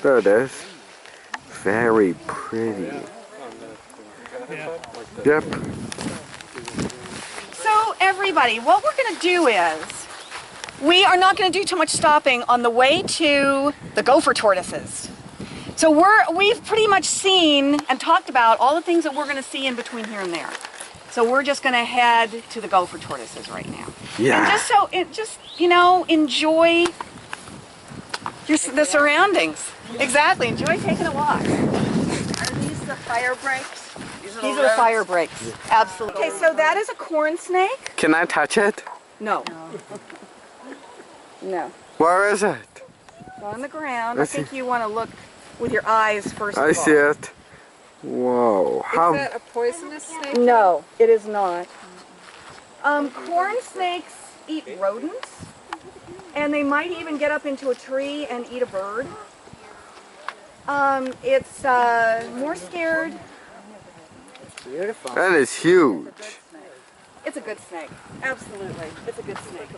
There it is. Very pretty. Yep. So everybody, what we're going to do is, we are not going to do too much stopping on the way to the gopher tortoises. So we've pretty much seen and talked about all the things that we're going to see in between here and there. So we're just going to head to the gopher tortoises right now. Yeah. And just enjoy the surroundings. Exactly. Enjoy taking a walk. Are these the fire breaks? These are the fire breaks. Absolutely. Okay, so that is a corn snake. Can I touch it? No. No. Where is it? It's on the ground. I think you want to look with your eyes first of all. I see it. Whoa. Is that a poisonous snake? No, it is not. Corn snakes eat rodents, and they might even get up into a tree and eat a bird. It's more scared. Beautiful. That is huge. It's a good snake. Absolutely. It's a good snake.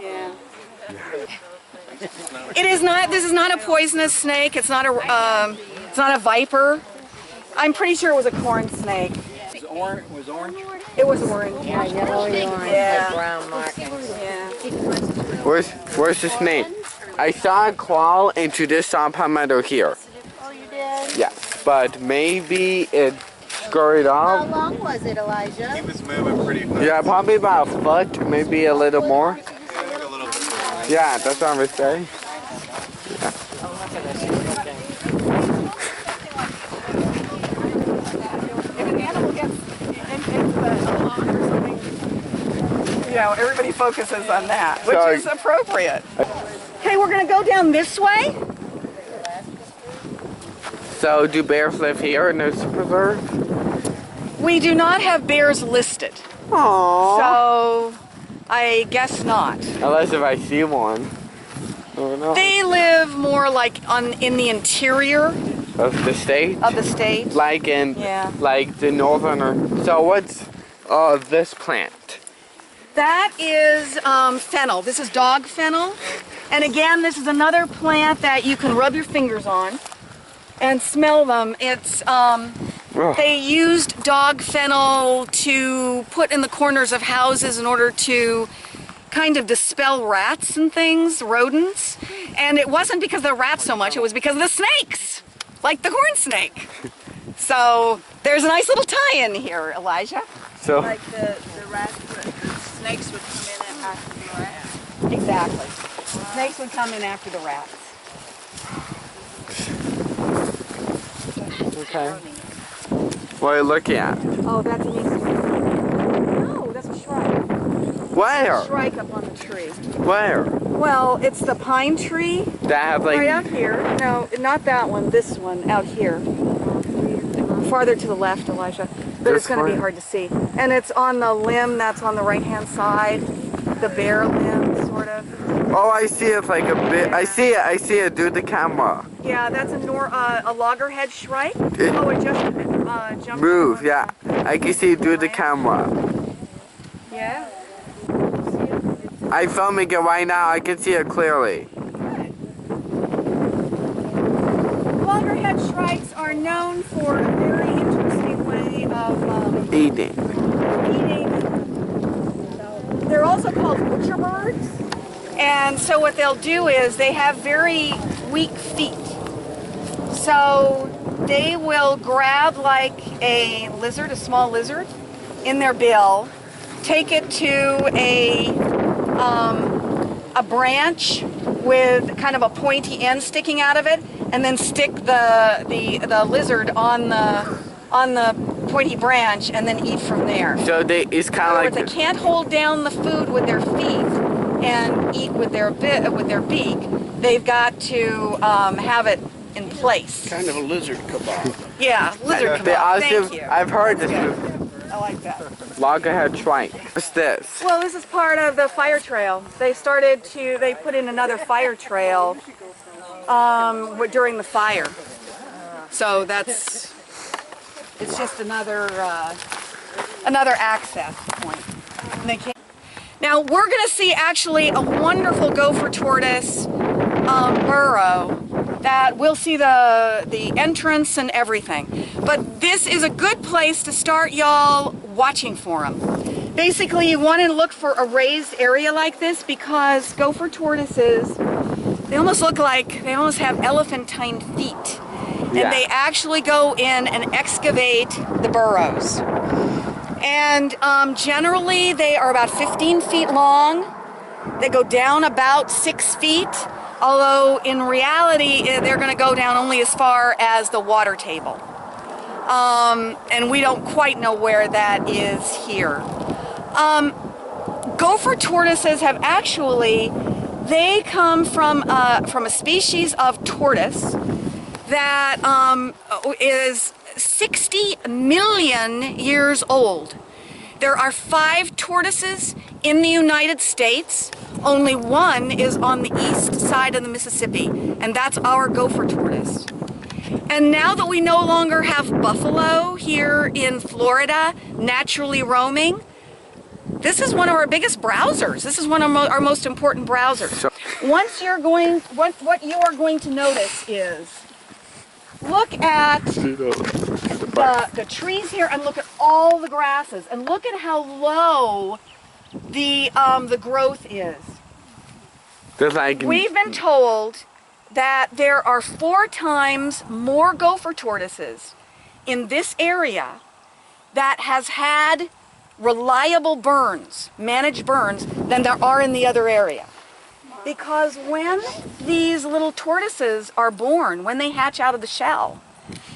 Yeah. It is not, this is not a poisonous snake. It's not a viper. I'm pretty sure it was a corn snake. Was orange? It was orange. Yeah, yellowy orange, Yeah. brown markings. Yeah. Where's the snake? I saw it crawl into this saw palmetto here. Oh, you did? Yes, but maybe it scurried How off. long was it, Elijah? He was moving pretty fast. Yeah, probably about a foot, maybe a little more. Like a little bit. Yeah, that's what I would say. If an animal gets into the lawn or something, everybody focuses on that, which is appropriate. Okay, we're going to go down this way. So, do bears live here in this preserve? We do not have bears listed, Aww. so I guess not. Unless if I see one. I don't know. They live more like in the interior Of the state? of the state. Like in, Yeah. like the northern, so what's this plant? That is fennel. This is dog fennel. And again, this is another plant that you can rub your fingers on and smell them. It's they used dog fennel to put in the corners of houses in order to kind of dispel rats and things, rodents. And it wasn't because of the rats so much, it was because of the snakes, like the corn snake. So there's a nice little tie-in here, Elijah. So, Like the snakes would come in and after the rats. Exactly. Snakes would come in after the rats. okay. What are you looking at? Oh, that's an Easter. No, that's a shrike. Where? Shrike up on the tree. Where? Well, it's the pine tree That have like, right out here. No, not that one. This one out here. Farther to the left, Elijah. But This it's going to be one? hard to see. And it's on the limb that's on the right-hand side. The bare limb, sort of. oh, I see it like a bit. I see it, do the camera. Yeah, that's a loggerhead shrike. It- Oh, it just jumped. Move, yeah. I can see it do the camera. Yeah. I'm filming it right now, I can see it clearly. Loggerhead shrikes are known for a very interesting way of Eating. eating. They're also called butcher birds. And so what they'll do is they have very weak feet. So they will grab like a lizard, a small lizard, in their bill, take it to a branch with kind of a pointy end sticking out of it, and then stick the lizard on the pointy branch, and then eat from there. So it's kind of like They can't hold down the food with their feet and eat with their beak. They've got to have it in place. Kind of a lizard kebab. Yeah, lizard they kebab. also, Thank you. I've heard this I like that. loggerhead shrike. What's this? Well, this is part of the fire trail. They put in another fire trail during the fire. So it's just another access point. And they can't. Now we're going to see actually a wonderful gopher tortoise burrow that we'll see the entrance and everything. But this is a good place to start y'all watching for them. Basically, you want to look for a raised area like this because gopher tortoises, they almost have elephantine feet. Yeah. And they actually go in and excavate the burrows. And generally they are about 15 feet long. They go down about 6 feet, although in reality they're going to go down only as far as the water table. And we don't quite know where that is here. Gopher tortoises have actually, they come from a species of tortoise that is 60 million years old. There are 5 tortoises in the United States. Only one is on the east side of the Mississippi, and that's our gopher tortoise. And now that we no longer have buffalo here in Florida, naturally roaming, this is one of our biggest browsers. This is one of our most important browsers. What you are going to notice is, look at the trees here and look at all the grasses and look at how low the growth is. We've been told that there are 4 times more gopher tortoises in this area that has had reliable burns, managed burns, than there are in the other area. Because when these little tortoises are born, when they hatch out of the shell,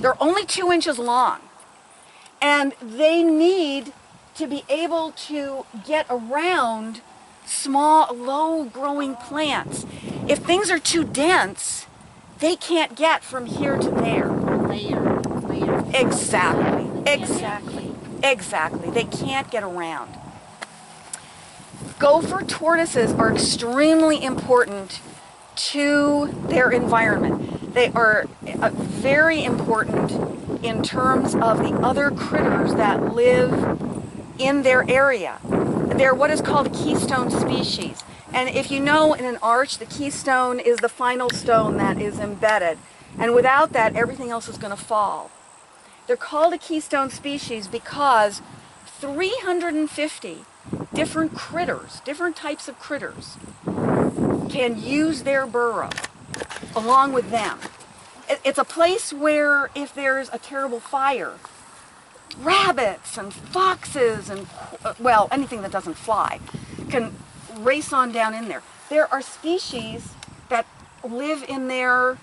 they're only 2 inches long. And they need to be able to get around small, low-growing plants. If things are too dense, they can't get from here to there. Exactly. They can't get around. Gopher tortoises are extremely important to their environment. They are very important in terms of the other critters that live in their area. They're what is called a keystone species. And if you know, in an arch, the keystone is the final stone that is embedded. And without that, everything else is going to fall. They're called a keystone species because 350 different critters, different types of critters, can use their burrow along with them. It's a place where if there's a terrible fire, rabbits and foxes and, well, anything that doesn't fly can race on down in there. There are species that live in there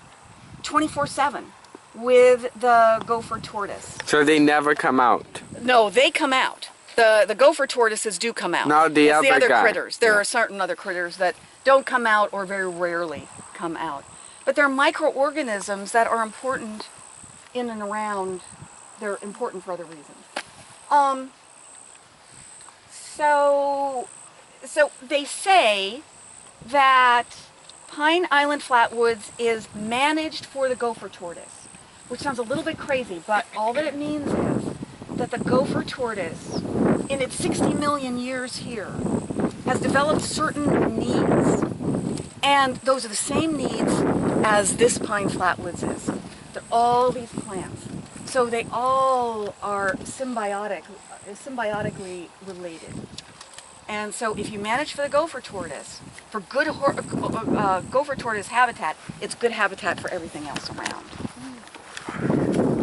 24/7 with the gopher tortoise. So they never come out? No, they come out. The gopher tortoises do come out. No, the other guy. critters. There are certain other critters that don't come out or very rarely come out. But they're microorganisms that are important in and around. They're important for other reasons. So they say that Pine Island Flatwoods is managed for the gopher tortoise, which sounds a little bit crazy, but all that it means is that the gopher tortoise, in its 60 million years here, has developed certain needs. And those are the same needs as this Pine Flatwoods is. They're all these plants. So they all are symbiotically related. And so if you manage for the gopher tortoise, for good gopher tortoise habitat, it's good habitat for everything else around.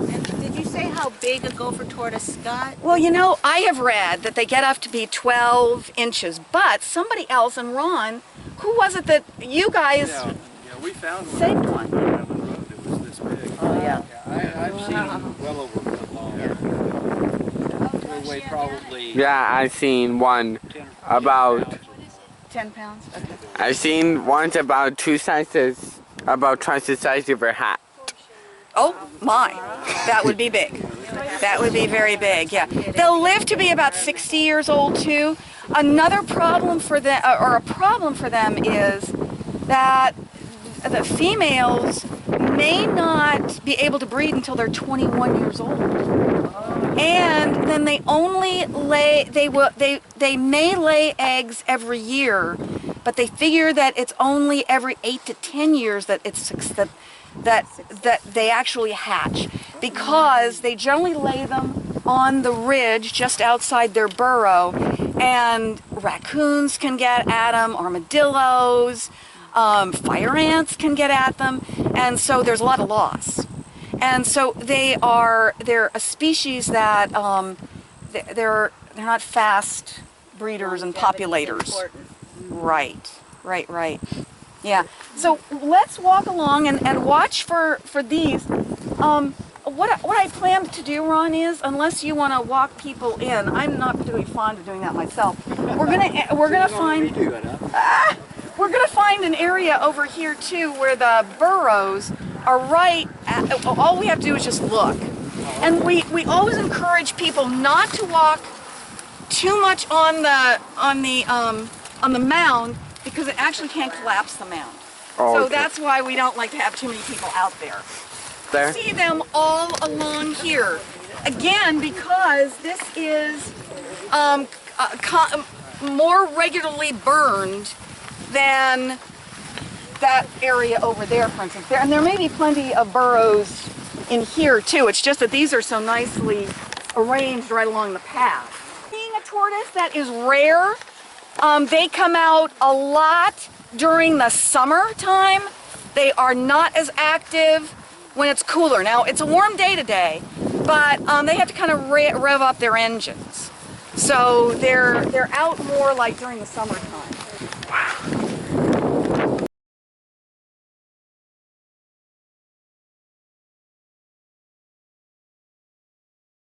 And did you say how big a gopher tortoise got? Well, you know, I have read that they get up to be 12 inches, but somebody else, and Ron, who was it that you guys we found one. saved one? On the road that was this big. Oh, yeah. I've seen them well over a foot long. They weigh probably Yeah, I've seen one 10 or 15 about, pounds. 10 pounds? Okay. I've seen ones about twice the size of your hat. Oh, my. That would be big. That would be very big, yeah. They'll live to be about 60 years old, too. Another problem for them, or a problem for them, is that the females may not be able to breed until they're 21 years old. And then they only lay, they may lay eggs every year, but they figure that it's only every 8 to 10 years that that they actually hatch, because they generally lay them on the ridge just outside their burrow, and raccoons can get at them, armadillos, fire ants can get at them, and so there's a lot of loss. And so they're a species that they're not fast breeders and populators. Right. Yeah. So let's walk along and watch for these. What I plan to do, Ron, is, unless you want to walk people in, I'm not particularly fond of doing that myself. We're gonna find an area over here too where the burrows are right at, all we have to do is just look. And we always encourage people not to walk too much on the mound, because it actually can collapse the mound. Oh, so okay. that's why we don't like to have too many people out there. There? See them all along here. Again, because this is more regularly burned than that area over there, for instance. And there may be plenty of burrows in here too. It's just that these are so nicely arranged right along the path. Being a tortoise, that is rare. They come out a lot during the summertime. They are not as active when it's cooler. Now, it's a warm day today, but they have to kind of rev up their engines. So they're out more like during the summertime.